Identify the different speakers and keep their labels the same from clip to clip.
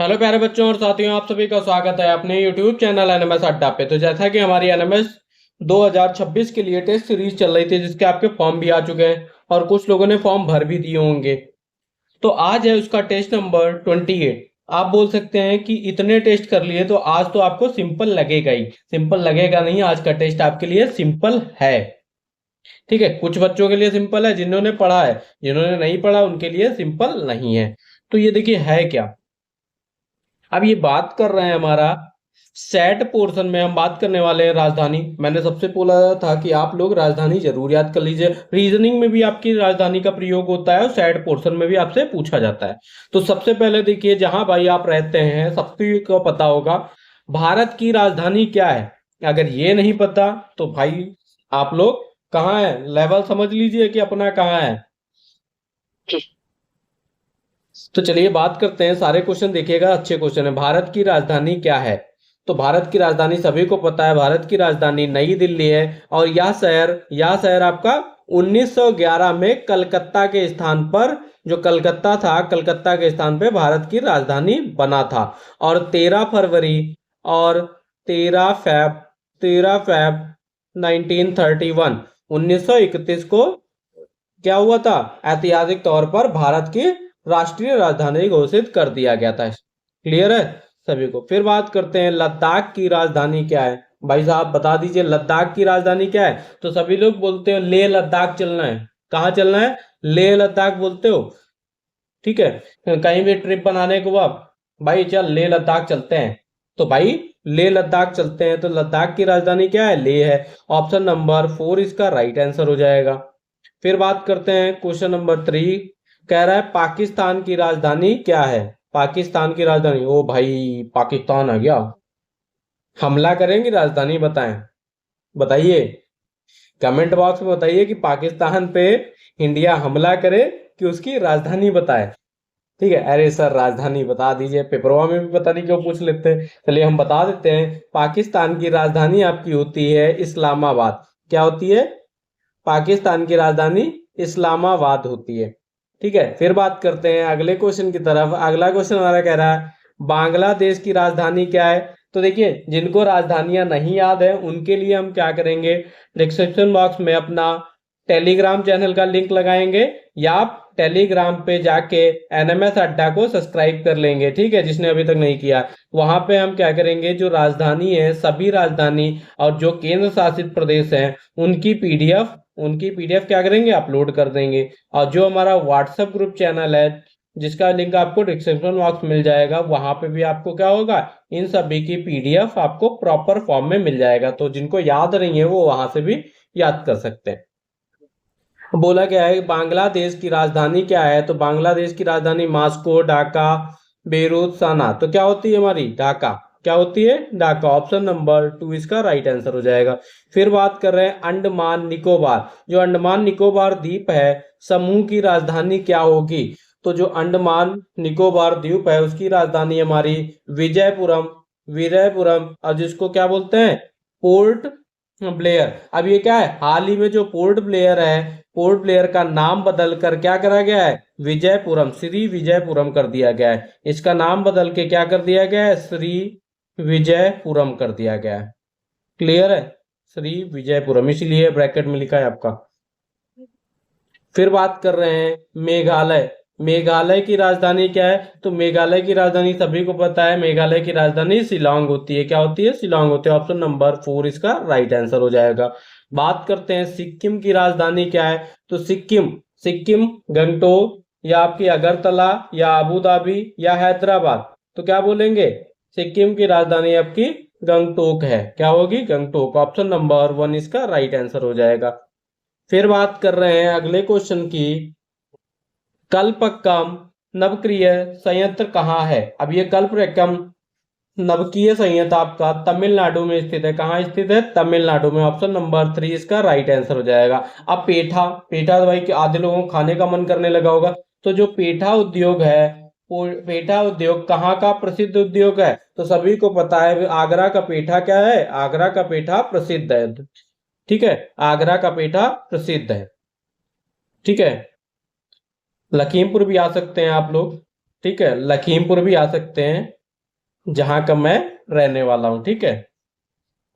Speaker 1: Hello प्यारे बच्चों और साथियों, आप सभी का स्वागत है अपने YouTube चैनल एनएमएस अड्डा पे। तो जैसा कि हमारी एनएमएस 2026 के लिए टेस्ट सीरीज चल रही थी, जिसके आपके फॉर्म भी आ चुके हैं और कुछ लोगों ने फॉर्म भर भी दिए होंगे। तो आज है उसका टेस्ट नंबर 28। आप बोल सकते हैं कि इतने टेस्ट कर लिए तो आज तो आपको सिंपल लगेगा ही। सिंपल लगेगा नहीं, आज का टेस्ट आपके लिए सिंपल है। ठीक है, कुछ बच्चों के लिए सिंपल है जिन्होंने पढ़ा है, जिन्होंने नहीं पढ़ा उनके लिए सिंपल नहीं है। तो ये देखिए है क्या। अब ये बात कर रहे हैं हमारा सेट पोर्शन में, हम बात करने वाले हैं राजधानी। मैंने सबसे बोला था कि आप लोग राजधानी जरूर याद कर लीजिए। रीजनिंग में भी आपकी राजधानी का प्रयोग होता है और सेट पोर्शन में भी आपसे पूछा जाता है। तो सबसे पहले देखिए, जहां भाई आप रहते हैं सबको को पता होगा भारत की राजधानी क्या है। अगर ये नहीं पता तो भाई आप लोग कहाँ है, लेवल समझ लीजिए कि अपना कहाँ है। तो चलिए बात करते हैं, सारे क्वेश्चन देखिएगा, अच्छे क्वेश्चन है। भारत की राजधानी क्या है? तो भारत की राजधानी सभी को पता है, भारत की राजधानी नई दिल्ली है। और यह शहर आपका 1911 में कलकत्ता के स्थान पर, जो कलकत्ता था, कलकत्ता के स्थान पे भारत की राजधानी बना था। और 13 फरवरी और 13 फैब 1931 1931 को क्या हुआ था, ऐतिहासिक तौर पर भारत की राष्ट्रीय राजधानी घोषित कर दिया गया था। क्लियर है सभी को? फिर बात करते हैं लद्दाख की राजधानी क्या है। भाई साहब बता दीजिए लद्दाख की राजधानी क्या है। तो सभी लोग बोलते हो लेह लद्दाख चलना है। कहाँ चलना है? लेह लद्दाख बोलते हो। ठीक है, कहीं भी ट्रिप बनाने को आप, भाई चल लेह लद्दाख चलते हैं, तो भाई लेह लद्दाख चलते हैं। तो लद्दाख की राजधानी क्या है? लेह है। ऑप्शन नंबर 4 इसका राइट आंसर हो जाएगा। फिर बात करते हैं क्वेश्चन नंबर 3। कह रहा है पाकिस्तान की राजधानी क्या है? पाकिस्तान की राजधानी, ओ भाई पाकिस्तान आ गया। हमला करेंगे, राजधानी बताएं, बताइए। कमेंट बॉक्स में बताइए कि पाकिस्तान पे इंडिया हमला करे कि उसकी राजधानी बताए। ठीक है, अरे सर राजधानी बता दीजिए, पेपरवा में भी पता नहीं क्यों पूछ लेते हैं। चलिए हम बता देते हैं, पाकिस्तान की राजधानी आपकी होती है इस्लामाबाद। क्या होती है? पाकिस्तान की राजधानी इस्लामाबाद होती है। ठीक है, फिर बात करते हैं अगले क्वेश्चन की तरफ। अगला क्वेश्चन हमारा कह रहा है बांग्लादेश की राजधानी क्या है। तो देखिए, जिनको राजधानियां नहीं याद है उनके लिए हम क्या करेंगे, डिस्क्रिप्शन बॉक्स में अपना टेलीग्राम चैनल का लिंक लगाएंगे, या आप टेलीग्राम पे जाके एनएमएस अड्डा को सब्सक्राइब कर लेंगे। ठीक है, जिसने अभी तक नहीं किया, वहां पे हम क्या करेंगे, जो राजधानी है, सभी राजधानी और जो केंद्र शासित प्रदेश हैं उनकी पीडीएफ क्या करेंगे, अपलोड कर देंगे। और जो हमारा व्हाट्सएप ग्रुप चैनल है, जिसका लिंक आपको डिस्क्रिप्शन बॉक्स मिल जाएगा, वहां पे भी आपको क्या होगा, इन सभी की पीडीएफ आपको प्रॉपर फॉर्म में मिल जाएगा। तो जिनको याद नहीं है वो वहां से भी याद कर सकते हैं। बोला गया है बांग्लादेश की राजधानी क्या है। तो बांग्लादेश की राजधानी मास्को, ढाका, बेरूत, सना। तो क्या होती है हमारी? ढाका। क्या होती है? ढाका। ऑप्शन नंबर 2 इसका राइट आंसर हो जाएगा। फिर बात कर रहे हैं अंडमान निकोबार। जो अंडमान निकोबार द्वीप है, समूह की राजधानी क्या होगी? तो जो अंडमान निकोबार द्वीप है उसकी राजधानी हमारी विजयपुरम, विजयपुरम, और जिसको क्या बोलते हैं, पोर्ट ब्लेयर। अब ये क्या है, हाल ही में जो पोर्ट ब्लेयर है, पोर्ट ब्लेयर का नाम बदल कर क्या करा गया है, विजयपुरम, श्री विजयपुरम कर दिया गया है। इसका नाम बदल के क्या कर दिया गया है, श्री विजयपुरम कर दिया गया है। क्लियर है? श्री विजयपुरम, इसीलिए ब्रैकेट में लिखा है आपका। फिर बात कर रहे हैं मेघालय। मेघालय की राजधानी क्या है? तो मेघालय की राजधानी सभी को पता है, मेघालय की राजधानी शिलांग होती है। क्या होती है? शिलांग होती है। ऑप्शन नंबर 4 इसका राइट आंसर हो जाएगा। बात करते हैं सिक्किम की राजधानी क्या है। तो सिक्किम, सिक्किम गंगटोक, या आपकी अगरतला, या अबू धाबी, या हैदराबाद। तो क्या बोलेंगे, सिक्किम की राजधानी आपकी गंगटोक है। क्या होगी? गंगटोक। ऑप्शन नंबर 1 इसका राइट आंसर हो जाएगा। फिर बात कर रहे हैं अगले क्वेश्चन की, कल्पक्कम नवक्रिय संयंत्र कहाँ है। अब ये कल्पक्कम नवकीय संयंत्र आपका तमिलनाडु में स्थित है। कहाँ स्थित है? तमिलनाडु में। ऑप्शन नंबर 3 इसका राइट आंसर हो जाएगा। अब पेठा, पेठा तो भाई आधे लोगों को खाने का मन करने लगा होगा। तो जो पेठा उद्योग है, वो पेठा उद्योग कहाँ का प्रसिद्ध उद्योग है? तो सभी को पता है आगरा का पेठा क्या है, आगरा का पेठा प्रसिद्ध है। ठीक है, आगरा का पेठा प्रसिद्ध है। ठीक है, लखीमपुर भी आ सकते हैं आप लोग। ठीक है, लखीमपुर भी आ सकते हैं जहां का मैं रहने वाला हूं, ठीक है।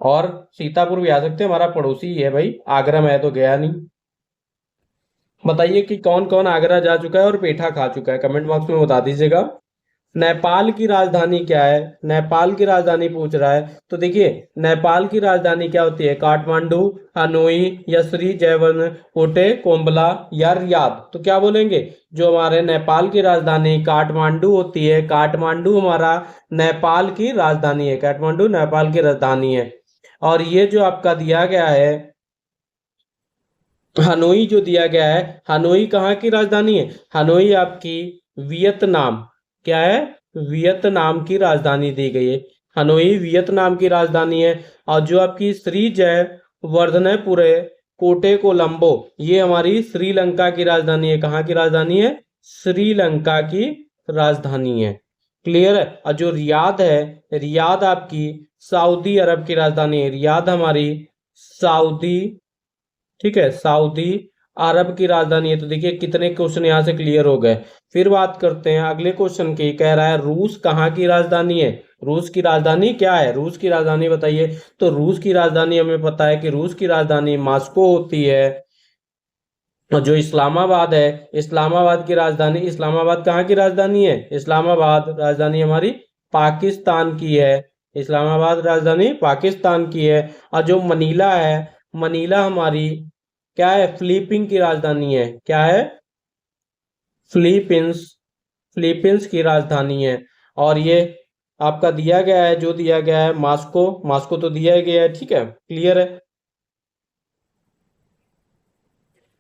Speaker 1: और सीतापुर भी आ सकते हैं, हमारा पड़ोसी ही है भाई, आगरा में तो गया नहीं। बताइए कि कौन कौन आगरा जा चुका है और पेठा खा चुका है, कमेंट बॉक्स में बता दीजिएगा। नेपाल की राजधानी क्या है? नेपाल की राजधानी पूछ रहा है, तो देखिए नेपाल की राजधानी क्या होती है? काठमांडू, हनोई, या श्री जयवर्मनकोटे, कोम्बला, या रियाद। तो क्या बोलेंगे? जो हमारे नेपाल की राजधानी काठमांडू होती है, काठमांडू हमारा नेपाल की राजधानी है, काठमांडू नेपाल की राजधानी है। और ये जो आपका दिया गया है हनोई, जो दिया गया है, हनोई कहाँ की राजधानी है? हनोई आपकी वियतनाम, क्या है? वियतनाम की राजधानी दी गई है। हनोई वियतनाम की राजधानी है। और जो आपकी श्री जयवर्धनेपुरे कोटे कोलंबो, ये हमारी श्रीलंका की राजधानी है। कहाँ की राजधानी है? श्रीलंका की राजधानी है। क्लियर है? और जो रियाद है, रियाद आपकी सऊदी अरब की राजधानी है। रियाद हमारी सऊदी, ठीक है, सऊदी अरब की राजधानी है। तो देखिए कितने क्वेश्चन यहाँ से क्लियर हो गए। फिर बात करते हैं अगले क्वेश्चन की। कह रहा है रूस कहाँ की राजधानी है? रूस की राजधानी क्या है? रूस की राजधानी बताइए। तो रूस की राजधानी हमें पता है कि रूस की राजधानी मॉस्को होती है। और जो इस्लामाबाद है, इस्लामाबाद की राजधानी, इस्लामाबाद कहाँ की राजधानी है? इस्लामाबाद राजधानी हमारी पाकिस्तान की है। इस्लामाबाद राजधानी पाकिस्तान की है। और जो मनीला है, मनीला हमारी क्या है? फिलीपीन की राजधानी है। क्या है? फिलीपींस, फिलीपींस की राजधानी है। और ये आपका दिया गया है, जो दिया गया है मॉस्को, मॉस्को तो दिया गया है, ठीक है, क्लियर है।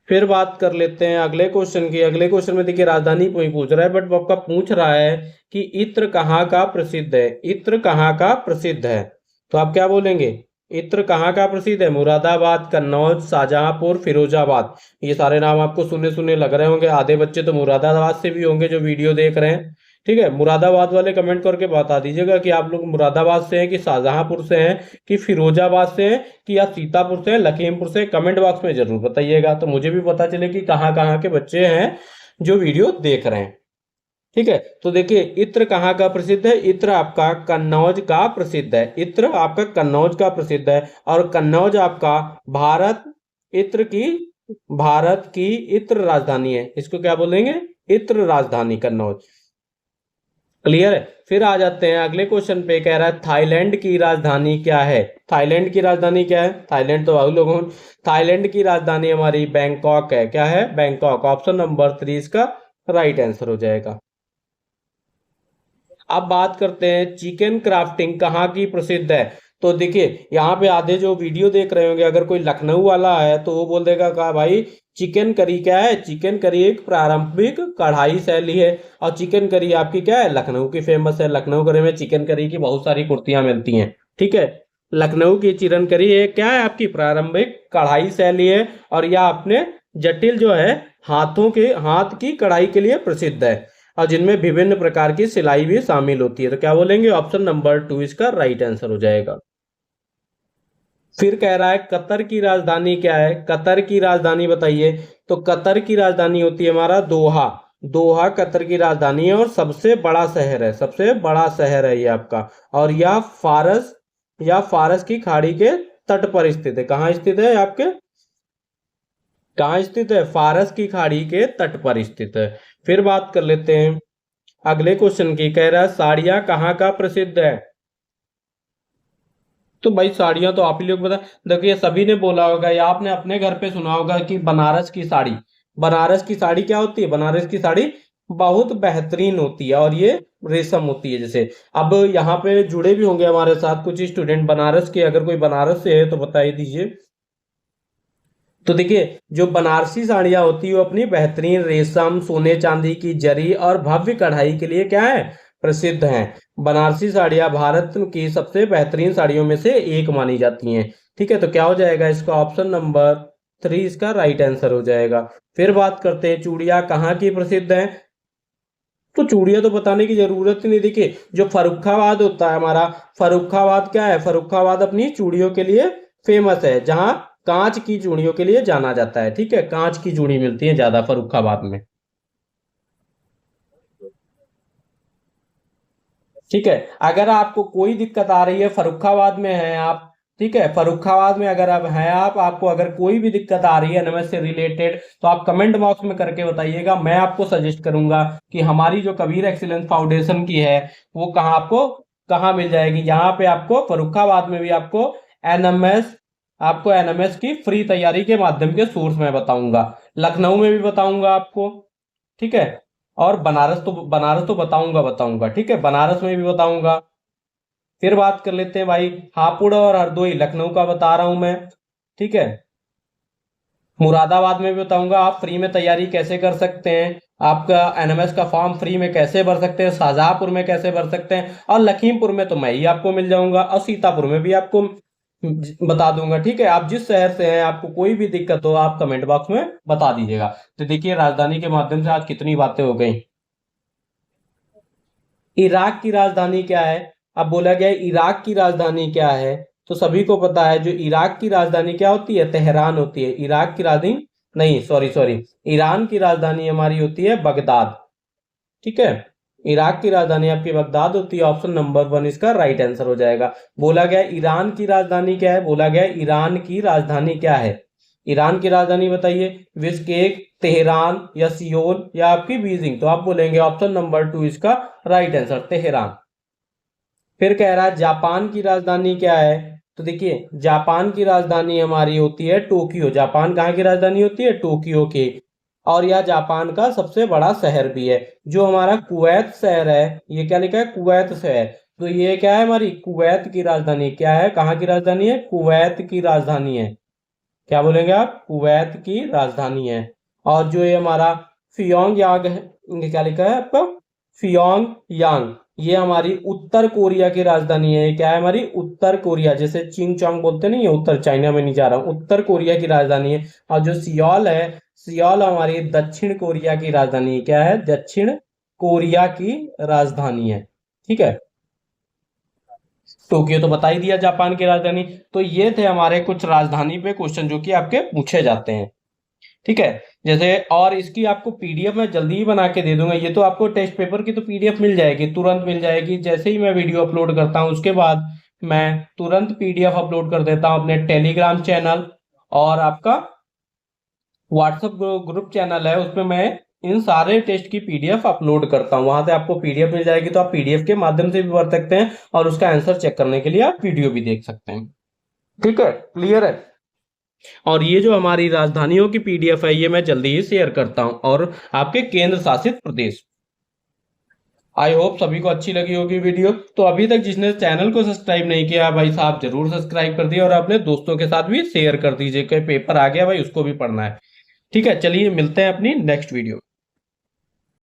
Speaker 1: फिर बात कर लेते हैं अगले क्वेश्चन की। अगले क्वेश्चन में देखिए राजधानी कोई पूछ रहा है, बट वो आपका पूछ रहा है कि इत्र कहाँ का प्रसिद्ध है? इत्र कहाँ का प्रसिद्ध है? तो आप क्या बोलेंगे? इत्र कहाँ का प्रसिद्ध है? मुरादाबाद, कन्नौज, शाहजहांपुर, फिरोजाबाद। ये सारे नाम आपको सुने सुने लग रहे होंगे। आधे बच्चे तो मुरादाबाद से भी होंगे जो वीडियो देख रहे हैं, ठीक है। मुरादाबाद वाले कमेंट करके बता दीजिएगा कि आप लोग मुरादाबाद से हैं, कि शाहजहांपुर से हैं, कि फिरोजाबाद से हैं, कि आप सीतापुर से हैं, लखीमपुर से। कमेंट बॉक्स में जरूर बताइएगा, तो मुझे भी पता चले कि कहाँ कहाँ के बच्चे हैं जो वीडियो देख रहे हैं, ठीक है। तो देखिए इत्र कहाँ का प्रसिद्ध है? इत्र आपका कन्नौज का प्रसिद्ध है। इत्र आपका कन्नौज का प्रसिद्ध है। और कन्नौज आपका भारत इत्र की, भारत की इत्र राजधानी है। इसको क्या बोलेंगे? इत्र राजधानी कन्नौज। क्लियर है? फिर आ जाते हैं अगले क्वेश्चन पे। कह रहा है थाईलैंड की राजधानी क्या है? थाईलैंड की राजधानी क्या है? थाईलैंड तो बहुत लोगों, थाईलैंड की राजधानी हमारी बैंकॉक है। क्या है? बैंकॉक। ऑप्शन नंबर 3 इसका राइट आंसर हो जाएगा। अब बात करते हैं चिकन क्राफ्टिंग कहाँ की प्रसिद्ध है। तो देखिए यहाँ पे आधे जो वीडियो देख रहे होंगे, अगर कोई लखनऊ वाला है तो वो बोल देगा का भाई चिकन करी क्या है? चिकन करी एक पारंपरिक कढ़ाई शैली है। और चिकन करी आपकी क्या है? लखनऊ की फेमस है। लखनऊ करी में चिकन करी की बहुत सारी कुर्तियां मिलती हैं, ठीक है। लखनऊ की चिकन करी है क्या है? आपकी प्रारंभिक कढ़ाई शैली है। और यह अपने जटिल जो है हाथों के, हाथ की कढ़ाई के लिए प्रसिद्ध है। और जिनमें विभिन्न प्रकार की सिलाई भी शामिल होती है। तो क्या बोलेंगे? ऑप्शन नंबर 2 इसका राइट आंसर हो जाएगा। फिर कह रहा है कतर की राजधानी क्या है? कतर की राजधानी बताइए। तो कतर की राजधानी होती है हमारा दोहा। दोहा कतर की राजधानी है और सबसे बड़ा शहर है, सबसे बड़ा शहर है ये आपका। और यह फारस, या फारस की खाड़ी के तट पर स्थित है। कहाँ स्थित है? आपके कहाँ स्थित है? फारस की खाड़ी के तट पर स्थित है। फिर बात कर लेते हैं अगले क्वेश्चन की। कह रहा है साड़ियाँ कहाँ का प्रसिद्ध है? तो भाई साड़ियाँ तो आप ही लोग बता, देखिए सभी ने बोला होगा या आपने अपने घर पे सुना होगा कि बनारस की साड़ी। बनारस की साड़ी क्या होती है? बनारस की साड़ी बहुत बेहतरीन होती है और ये रेशम होती है। जैसे अब यहाँ पे जुड़े भी होंगे हमारे साथ कुछ स्टूडेंट बनारस के, अगर कोई बनारस से है तो बताइए दीजिए। तो देखिए जो बनारसी साड़ियाँ होती है वो अपनी बेहतरीन रेशम, सोने चांदी की जरी और भव्य कढ़ाई के लिए क्या है? प्रसिद्ध हैं। बनारसी साड़ियाँ भारत की सबसे बेहतरीन साड़ियों में से एक मानी जाती हैं, ठीक है। तो क्या हो जाएगा इसका? ऑप्शन नंबर 3 इसका राइट आंसर हो जाएगा। फिर बात करते हैं चूड़ियाँ कहाँ की प्रसिद्ध हैं। तो चूड़ियाँ तो बताने की जरूरत ही नहीं। देखिए जो फर्रुखाबाद होता है हमारा, फर्रुखाबाद क्या है? फर्रुखाबाद अपनी चूड़ियों के लिए फेमस है, जहां कांच की चूड़ियों के लिए जाना जाता है, ठीक है। कांच की चूड़ी मिलती है ज्यादा फर्रुखाबाद में। ठीक है। अगर आपको कोई दिक्कत आ रही है, फर्रुखाबाद में हैं आप, ठीक है, फर्रुखाबाद में अगर आप हैं आप, आपको अगर कोई भी दिक्कत आ रही है एनएमएस से रिलेटेड, तो आप कमेंट बॉक्स में करके बताइएगा। मैं आपको सजेस्ट करूंगा कि हमारी जो कबीर एक्सीलेंस फाउंडेशन की है वो कहाँ आपको कहाँ मिल जाएगी। यहाँ पे आपको फर्रुखाबाद में भी एनएमएस आपको एनएमएस की फ्री तैयारी के माध्यम के सोर्स में बताऊंगा, लखनऊ में भी बताऊंगा आपको, ठीक है, और बनारस तो बताऊंगा बताऊंगा, ठीक है, बनारस में भी बताऊंगा। फिर बात कर लेते हैं भाई हापुड़ और हरदोई, लखनऊ का बता रहा हूं मैं, ठीक है। मुरादाबाद में भी बताऊंगा आप फ्री में तैयारी कैसे कर सकते हैं, आपका एनएमएस का फॉर्म फ्री में कैसे भर सकते हैं, शाहजहांपुर में कैसे भर सकते हैं, और लखीमपुर में तो मैं ही आपको मिल जाऊंगा, और सीतापुर में भी आपको बता दूंगा, ठीक है। आप जिस शहर से हैं, आपको कोई भी दिक्कत हो आप कमेंट बॉक्स में बता दीजिएगा। तो देखिए राजधानी के माध्यम से आज कितनी बातें हो गई। इराक की राजधानी क्या है? अब बोला गया इराक की राजधानी क्या है, तो सभी को पता है जो इराक की राजधानी क्या होती है, तेहरान होती है। इराक की राजधानी नहीं, सॉरी सॉरी, ईरान की राजधानी हमारी होती है बगदाद, ठीक है। इराक की राजधानी आपकी बगदाद होती है। ऑप्शन नंबर 1 इसका राइट आंसर हो जाएगा। बोला गया ईरान की राजधानी क्या है, बोला गया ईरान की राजधानी क्या है। ईरान की राजधानी बताइए, बिश्केक, तेहरान या सियोल या आपकी बीजिंग, तो आप बोलेंगे ऑप्शन नंबर 2 इसका राइट आंसर, तेहरान। फिर कह रहा है जापान की राजधानी क्या है, तो देखिए जापान की राजधानी हमारी होती है टोक्यो। जापान कहाँ की राजधानी होती है, टोक्यो की। और यह जापान का सबसे बड़ा शहर भी है। जो हमारा कुवैत शहर है, ये क्या लिखा है, कुवैत शहर, तो ये क्या है, हमारी कुवैत की राजधानी क्या है, कहाँ की राजधानी है, कुवैत की राजधानी है। क्या बोलेंगे आप, कुवैत की राजधानी है। और जो ये हमारा फियोंग यांग है, ये क्या लिखा है आपका, फियोंग यांग, ये हमारी उत्तर कोरिया की राजधानी है। ये क्या है, हमारी उत्तर कोरिया, जैसे चिंग चोंग बोलते नहीं है, उत्तर, चाइना में नहीं जा रहा हूँ, उत्तर कोरिया की राजधानी है। और जो सियोल है, सियोल हमारी दक्षिण कोरिया की राजधानी है। क्या है, दक्षिण कोरिया की राजधानी है, ठीक है। टोक्यो तो बता ही दिया जापान की राजधानी। तो ये थे हमारे कुछ राजधानी पे क्वेश्चन जो कि आपके पूछे जाते हैं, ठीक है। जैसे और इसकी आपको पीडीएफ मैं जल्दी ही बना के दे दूंगा। ये तो आपको टेस्ट पेपर की तो पीडीएफ मिल जाएगी, तुरंत मिल जाएगी। जैसे ही मैं वीडियो अपलोड करता हूँ उसके बाद मैं तुरंत पीडीएफ अपलोड कर देता हूँ अपने टेलीग्राम चैनल, और आपका व्हाट्सएप ग्रुप चैनल है, उसमें मैं इन सारे टेस्ट की पीडीएफ अपलोड करता हूँ। वहां से आपको पीडीएफ मिल जाएगी, तो आप पीडीएफ के माध्यम से भी पढ़ सकते हैं, और उसका आंसर चेक करने के लिए आप वीडियो भी देख सकते हैं, ठीक है, क्लियर है। और ये जो हमारी राजधानियों की पीडीएफ है, ये मैं जल्दी ही शेयर करता हूं, और आपके केंद्र शासित प्रदेश। आई होप सभी को अच्छी लगी होगी वीडियो। तो अभी तक जिसने चैनल को सब्सक्राइब नहीं किया भाई साहब, जरूर सब्सक्राइब कर दिए, और अपने दोस्तों के साथ भी शेयर कर दीजिए कि पेपर आ गया भाई, उसको भी पढ़ना है, ठीक है। चलिए मिलते हैं अपनी नेक्स्ट वीडियो।